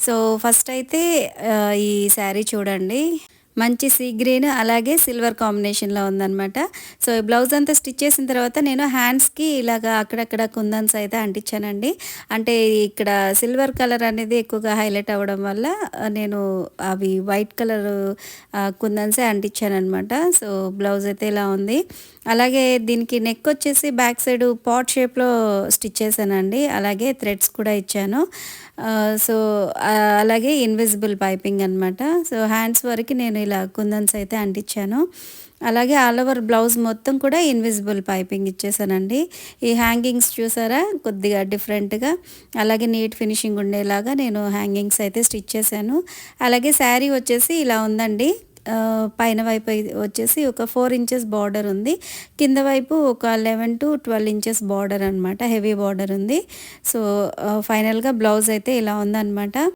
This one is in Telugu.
సో, ఫస్ట్ అయితే ఈ శారీ చూడండి. మంచి సీ గ్రీన్ అలాగే సిల్వర్ కాంబినేషన్‌లో ఉందనమాట. సో, ఈ బ్లౌజ్ అంతా స్టిచ్ చేసిన తర్వాత నేను హ్యాండ్స్‌కి ఇలాగా అక్కడక్కడ కుందన్స్ అయితే అంటించానండి. అంటే ఇక్కడ సిల్వర్ కలర్ అనేది ఎక్కువగా హైలైట్ అవ్వడం వల్ల నేను అవి వైట్ కలర్ కుందన్సే అంటించాననమాట. సో, బ్లౌజ్ అయితే ఇలా ఉంది. అలాగే దీనికి నెక్ వచ్చేసి బ్యాక్ సైడ్ పాట్ షేప్‌లో స్టిచ్ చేశానండి. అలాగే థ్రెడ్స్ కూడా ఇచ్చాను. సో, అలాగే ఇన్విజిబుల్ పైపింగ్ అనమాట. సో, హ్యాండ్స్ వరకి నేను ఇలా కుందన్స్ అయితే అంటించాను. అలాగే ఆల్ ఓవర్ బ్లౌజ్ మొత్తం కూడా ఇన్విజిబుల్ పైపింగ్ ఇచ్చేసానండి. ఈ హ్యాంగింగ్స్ చూసారా కొద్దిగా డిఫరెంట్‌గా అలాగే నీట్ ఫినిషింగ్ ఉండేలాగా నేను హ్యాంగింగ్స్ అయితే స్టిచ్ చేశాను. అలాగే శారీ వచ్చేసి ఇలా ఉందండి. పైన వైపు వచ్చేసి ఒక 4 ఇంచెస్ బార్డర్ ఉంది. కింద వైపు ఒక 11-12 ఇంచెస్ బార్డర్ అనమాట. హెవీ బార్డర్ ఉంది. సో, ఫైనల్‌గా బ్లౌజ్ అయితే ఇలా ఉందనమాట.